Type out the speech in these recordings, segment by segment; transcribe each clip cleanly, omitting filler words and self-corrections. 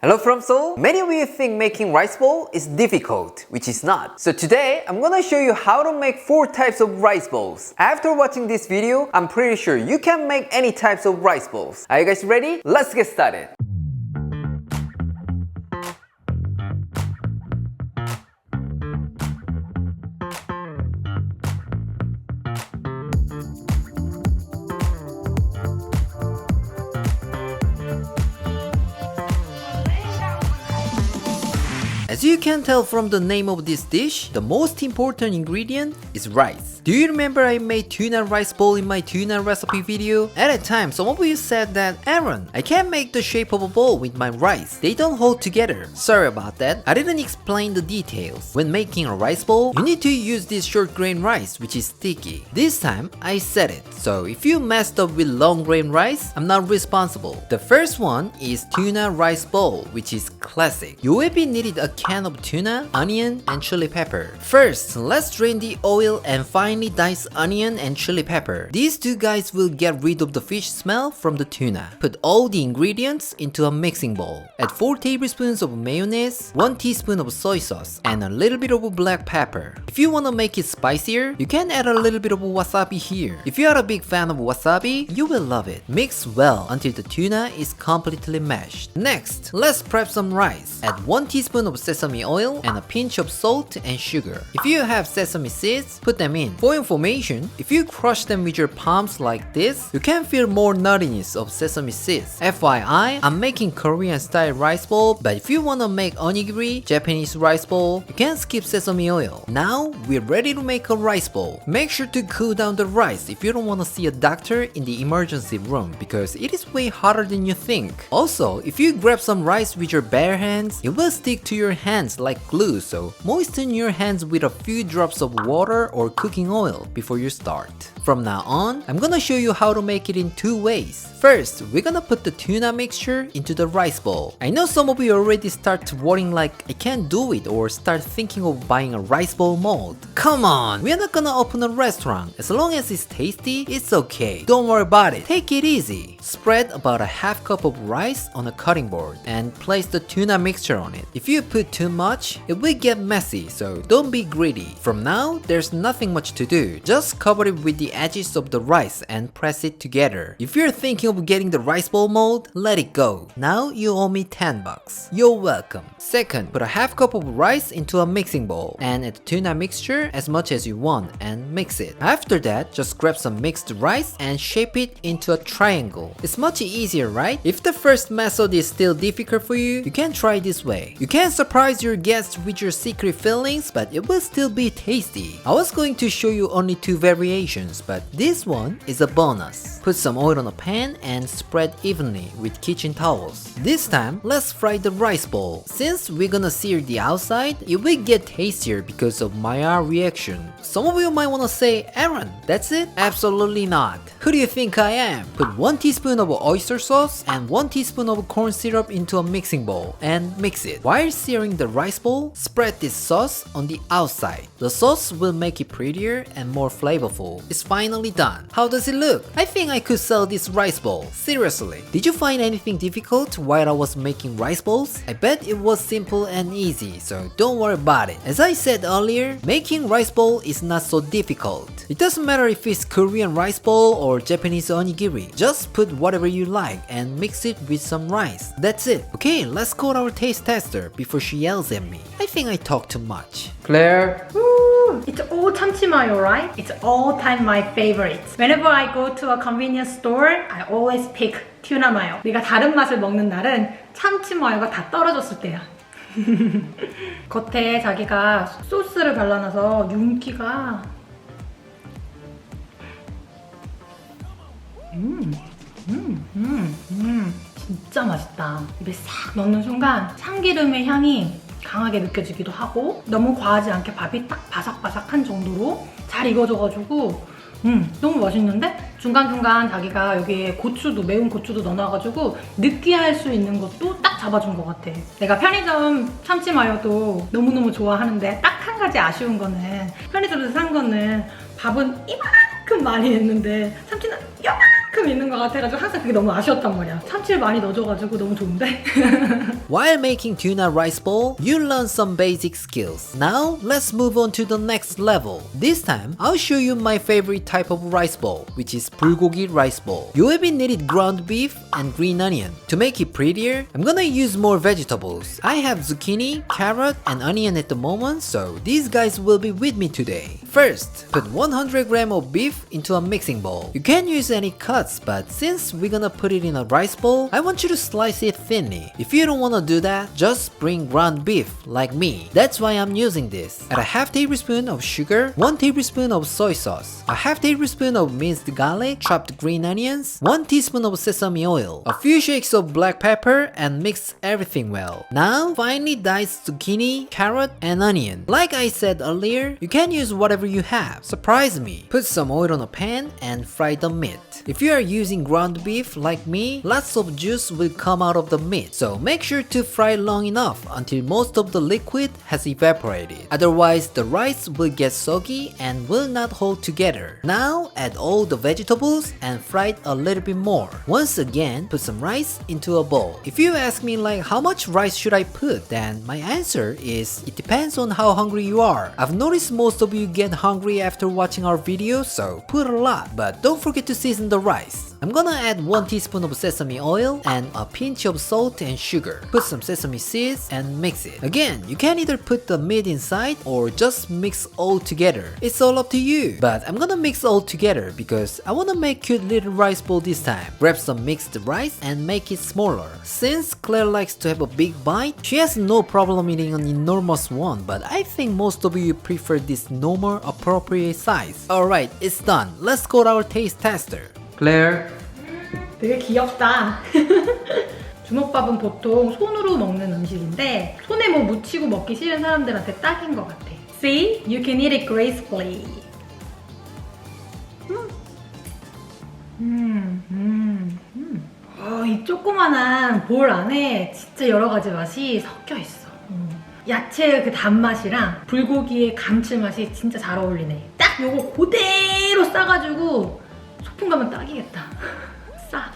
Hello from Seoul. Many of you think making rice bowl is difficult, which is not. So today, I'm gonna show you how to make 4 types of rice bowls. After watching this video, I'm pretty sure you can make any types of rice bowls. Are you guys ready? Let's get started. As you can tell from the name of this dish, the most important ingredient is rice. Do you remember I made tuna rice bowl in my tuna recipe video? At a time, some of you said that, Aaron, I can't make the shape of a bowl with my rice. They don't hold together. Sorry about that. I didn't explain the details. When making a rice bowl, you need to use this short grain rice, which is sticky. This time, I said it. So if you messed up with long grain rice, I'm not responsible. The first one is tuna rice bowl, which is classic. You will be needed a can of tuna, onion, and chili pepper. First, let's drain the oil and finely dice onion and chili pepper. These two guys will get rid of the fish smell from the tuna. Put all the ingredients into a mixing bowl. Add 4 tablespoons of mayonnaise, 1 teaspoon of soy sauce, and a little bit of black pepper. If you want to make it spicier, you can add a little bit of wasabi here. If you are a big fan of wasabi, you will love it. Mix well until the tuna is completely mashed. Next, let's prep some rice. Add 1 teaspoon of sesame oil and a pinch of salt and sugar. If you have sesame seeds, put them in. For information, if you crush them with your palms like this, you can feel more nuttiness of sesame seeds. FYI, I'm making Korean style rice bowl, but if you wanna make onigiri, Japanese rice bowl, you can skip sesame oil. Now, we're ready to make a rice bowl. Make sure to cool down the rice if you don't wanna see a doctor in the emergency room because it is way hotter than you think. Also, if you grab some rice with your bare hands, it will stick to your hands like glue, so moisten your hands with a few drops of water or cooking oil before you start. From now on, I'm gonna show you how to make it in 2 ways. First, we're gonna put the tuna mixture into the rice bowl. I know some of you already start worrying like I can't do it or start thinking of buying a rice bowl mold. Come on, we're not gonna open a restaurant. As long as it's tasty, it's okay. Don't worry about it. Take it easy. Spread about a half cup of rice on a cutting board and place the tuna mixture on it. If you put too much, it will get messy, so don't be greedy. From now, there's nothing much to do. Just cover it with the edges of the rice and press it together. If you're thinking of getting the rice bowl mold, let it go. Now you owe me $10. You're welcome. Second, put a half cup of rice into a mixing bowl and add the tuna mixture as much as you want and mix it. After that, just grab some mixed rice and shape it into a triangle. It's much easier, right? If the first method is still difficult for you, you can try this way. You can surprise your guests with your secret fillings, but it will still be tasty. I was going to show you only 2 variations, but this one is a bonus. Put some oil on a pan and spread evenly with kitchen towels. This time, let's fry the rice bowl. Since we're gonna sear the outside, it will get tastier because of Mayo reaction. Some of you might wanna say, Aaron, that's it? Absolutely not. Who do you think I am? Put 1 teaspoon of oyster sauce and 1 teaspoon of corn syrup into a mixing bowl and mix it. While searing the rice bowl, spread this sauce on the outside. The sauce will make it prettier and more flavorful. It's finally done. How does it look? I think I could sell this rice bowl. Seriously. Did you find anything difficult while I was making rice bowls? I bet it was simple and easy, so don't worry about it. As I said earlier, making rice bowl is not so difficult. It doesn't matter if it's Korean rice bowl or Japanese onigiri. Just put whatever you like and mix it with some rice. That's it. Okay, let's call our taste tester before she yells at me. I think I talk too much. Claire? Woo! It's all 참치 mayo, right? It's all time my favorite. Whenever I go to a convenience store, I always pick tuna mayo. 우리가 다른 맛을 먹는 날은 참치 마요가 다 떨어졌을 때야. 겉에 자기가 소스를 발라놔서 윤기가 진짜 맛있다. 입에 싹 넣는 순간 참기름의 향이 강하게 느껴지기도 하고 너무 과하지 않게 밥이 딱 바삭바삭한 정도로 잘 익어져가지고 너무 맛있는데? 중간중간 자기가 여기에 고추도 매운 고추도 넣어놔가지고 느끼할 수 있는 것도 딱 잡아준 것 같아. 내가 편의점 참치 마요도 너무너무 좋아하는데 딱 한 가지 아쉬운 거는 편의점에서 산 거는 밥은 이만큼 많이 했는데 참치는 요만큼 조금 있는 것 같아가지고 항상 그게 너무 아쉬웠단 말이야. 참치를 많이 넣어줘가지고 너무 좋은데? While making tuna rice bowl, you learn some basic skills. Now, let's move on to the next level. This time, I'll show you my favorite type of rice bowl, which is bulgogi rice bowl. You will be needed ground beef and green onion. To make it prettier, I'm gonna use more vegetables. I have zucchini, carrot, and onion at the moment, so these guys will be with me today. First, put 100 grams of beef into a mixing bowl. You can use any cuts, but since we're gonna put it in a rice bowl, I want you to slice it thinly. If you don't wanna do that, just bring ground beef like me. That's why I'm using this. Add a half tablespoon of sugar, 1 tablespoon of soy sauce, a half tablespoon of minced garlic, chopped green onions, 1 teaspoon of sesame oil, a few shakes of black pepper, and mix everything well. Now, finely dice zucchini, carrot, and onion. Like I said earlier, you can use whatever you have. Surprise me. Put some oil on a pan and fry the meat. If you are using ground beef like me, lots of juice will come out of the meat, so make sure to fry long enough until most of the liquid has evaporated. Otherwise, the rice will get soggy and will not hold together. Now, add all the vegetables and fry it a little bit more. Once again, put some rice into a bowl. If you ask me like how much rice should I put, then my answer is it depends on how hungry you are. I've noticed most of you get hungry after watching our videos, so put a lot, but don't forget to season the rice. I'm gonna add 1 teaspoon of sesame oil and a pinch of salt and sugar. Put some sesame seeds and mix it. Again, you can either put the meat inside or just mix all together. It's all up to you. But I'm gonna mix all together because I wanna make cute little rice bowl this time. Grab some mixed rice and make it smaller. Since Claire likes to have a big bite, she has no problem eating an enormous one, but I think most of you prefer this normal appropriate size. Alright, it's done. Let's go to our taste tester. Claire. 되게 귀엽다. 주먹밥은 보통 손으로 먹는 음식인데 손에 뭐 묻히고 먹기 싫은 사람들한테 딱인 것 같아. See? You can eat it gracefully. 이 조그만한 볼 안에 진짜 여러 가지 맛이 섞여 있어. 야채의 그 단맛이랑 불고기의 감칠맛이 진짜 잘 어울리네. 딱 요거 그대로 싸가지고 소풍 가면 딱이겠다. 싸.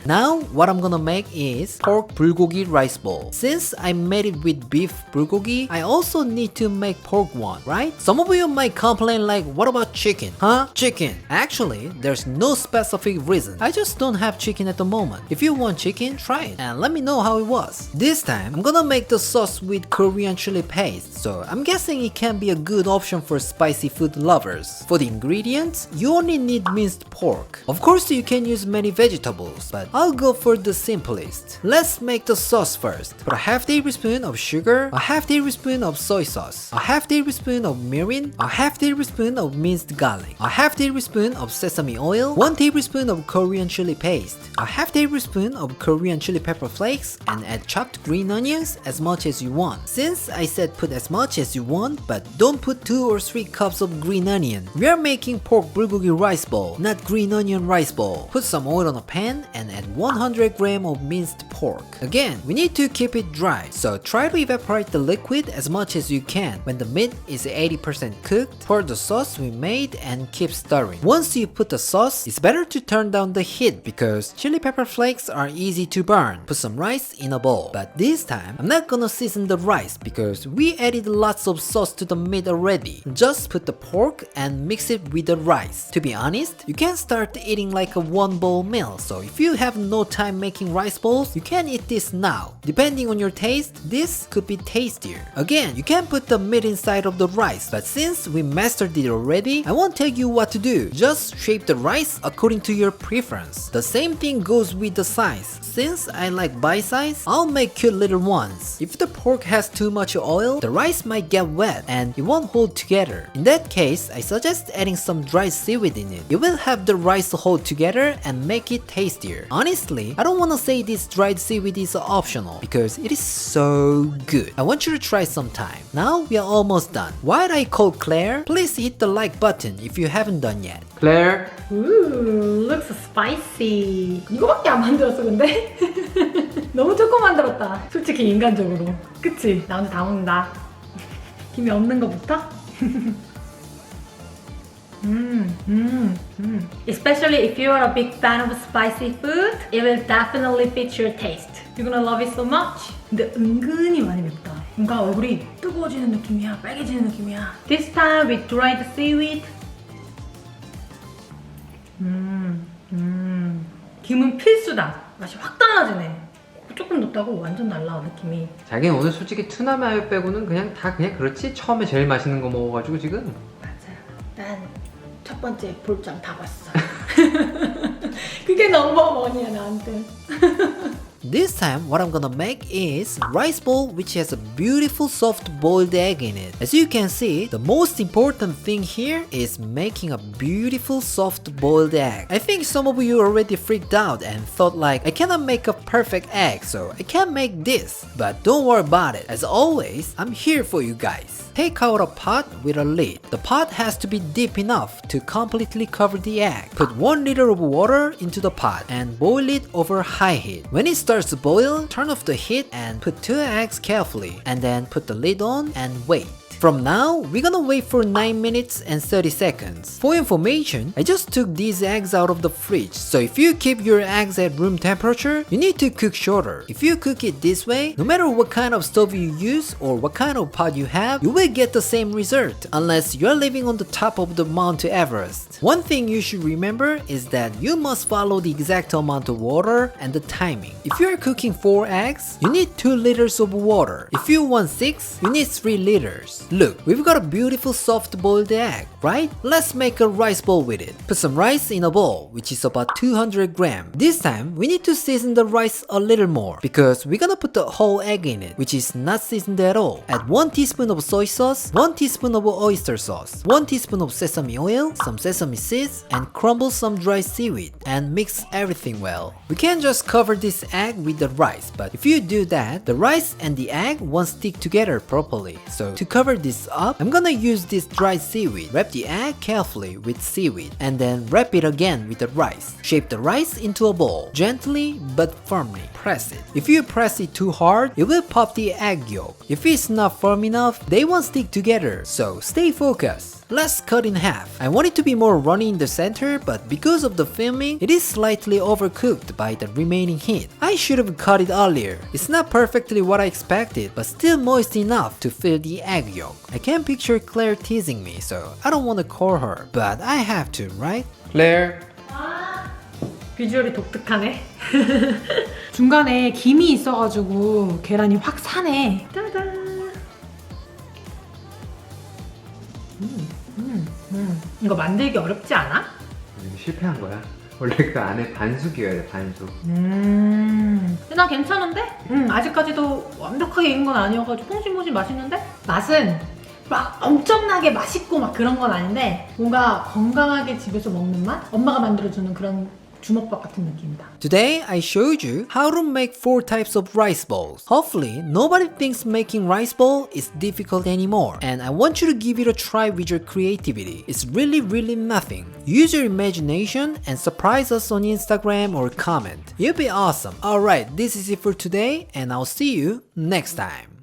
Now, what I'm gonna make is pork bulgogi rice bowl. Since I made it with beef bulgogi, I also need to make pork one, right? Some of you might complain like, what about chicken? Huh? Chicken. Actually, there's no specific reason. I just don't have chicken at the moment. If you want chicken, try it and let me know how it was. This time, I'm gonna make the sauce with Korean chili paste, so I'm guessing it can be a good option for spicy food lovers. For the ingredients, you only need minced pork. Of course, you can use many vegetables, but I'll go for the simplest. Let's make the sauce first. Put a half tablespoon of sugar, a half tablespoon of soy sauce, a half tablespoon of mirin, a half tablespoon of minced garlic, a half tablespoon of sesame oil, 1 tablespoon of Korean chili paste, a half tablespoon of Korean chili pepper flakes, and add chopped green onions as much as you want. Since I said put as much as you want, but don't put 2 or 3 cups of green onion. We are making pork bulgogi rice bowl, not green onion rice bowl. Put some oil on a pan and add 100 grams of minced pork. Again, we need to keep it dry, so try to evaporate the liquid as much as you can. When the meat is 80% cooked, pour the sauce we made and keep stirring. Once you put the sauce, it's better to turn down the heat because chili pepper flakes are easy to burn. Put some rice in a bowl. But this time, I'm not gonna season the rice because we added lots of sauce to the meat already. Just put the pork and mix it with the rice. To be honest, you can start eating like a one bowl meal, so if you have no time making rice bowls, you can eat this now. Depending on your taste, this could be tastier. Again, you can put the meat inside of the rice, but since we mastered it already, I won't tell you what to do. Just shape the rice according to your preference. The same thing goes with the size. Since I like bite size, I'll make cute little ones. If the pork has too much oil, the rice might get wet and it won't hold together. In that case, I suggest adding some dried seaweed in it. It will help the rice hold together and make it tastier. Honestly, I don't want to say this dried seaweed is optional because it is so good. I want you to try sometime. Now we are almost done. Why I called Claire? Please hit the like button if you haven't done yet. Claire. Ooh, looks spicy. 이거밖에 안 만들었어 근데? 너무 조금 만들었다. 솔직히 인간적으로. 그치? 나 혼자 다 먹는다. 김이 없는 거부터? Especially if you are a big fan of spicy food, it will definitely fit your taste. You're gonna love it so much. 근데 은근히 많이 맵다. 뭔가 얼굴이 뜨거워지는 느낌이야, 빨개지는 느낌이야. This time with dried seaweed. 김은 필수다. 맛이 확 달라지네. 조금 넣었다고 완전 달라 느낌이. 자기는 오늘 솔직히 투나 마요 빼고는 그냥 그렇지? 처음에 제일 맛있는 거 먹어가지고 지금. 맞아. 난 첫 번째 볼장 다 봤어. 그게 넘버원이야 나한테. This time, what I'm gonna make is rice bowl which has a beautiful soft boiled egg in it. As you can see, the most important thing here is making a beautiful soft boiled egg. I think some of you already freaked out and thought like, I cannot make a perfect egg, so I can't make this. But don't worry about it. As always, I'm here for you guys. Take out a pot with a lid. The pot has to be deep enough to completely cover the egg. Put 1 liter of water into the pot and boil it over high heat. When it starts to boil, turn off the heat and put 2 eggs carefully, and then put the lid on and wait. From now, we're gonna wait for 9 minutes and 30 seconds. For information, I just took these eggs out of the fridge, so if you keep your eggs at room temperature, you need to cook shorter. If you cook it this way, no matter what kind of stove you use or what kind of pot you have, you will get the same result, unless you're living on the top of the Mount Everest. One thing you should remember is that you must follow the exact amount of water and the timing. If you're cooking 4 eggs, you need 2 liters of water. If you want 6, you need 3 liters. Look, we've got a beautiful soft boiled egg, right? Let's make a rice bowl with it. Put some rice in a bowl, which is about 200 grams. This time, we need to season the rice a little more, because we're gonna put the whole egg in it, which is not seasoned at all. Add 1 teaspoon of soy sauce, 1 teaspoon of oyster sauce, 1 teaspoon of sesame oil, some sesame seeds, and crumble some dry seaweed, and mix everything well. We can't just cover this egg with the rice, but if you do that, the rice and the egg won't stick together properly. So to cover this up, I'm gonna use this dried seaweed. Wrap the egg carefully with seaweed and then wrap it again with the rice. Shape the rice into a ball. Gently but firmly press it. If you press it too hard, it will pop the egg yolk. If it's not firm enough, they won't stick together, so stay focused. Let's cut in half. I want it to be more runny in the center, but because of the filming, it is slightly overcooked by the remaining heat. I should have cut it earlier. It's not perfectly what I expected, but still moist enough to fill the egg yolk. I can picture Claire teasing me, so I don't want to call her, but I have to, right? Claire. 비주얼이 독특하네. 중간에 김이 있어가지고 계란이 확 사네. 따단. 이거 만들기 어렵지 않아? 이거 실패한 거야. 원래 그 안에 반숙이어야 돼, 반숙. 근데 난 괜찮은데? 아직까지도 완벽하게 익은 건 아니어가지고 퐁신퐁신 맛있는데? 맛은 막 엄청나게 맛있고 막 그런 건 아닌데 뭔가 건강하게 집에서 먹는 맛? 엄마가 만들어주는 그런 주먹밥 같은 느낌이다. Today, I showed you how to make 4 types of rice bowls. Hopefully, nobody thinks making rice bowl is difficult anymore. And I want you to give it a try with your creativity. It's really nothing. Use your imagination and surprise us on Instagram or comment. You'll be awesome. Alright, this is it for today and I'll see you next time.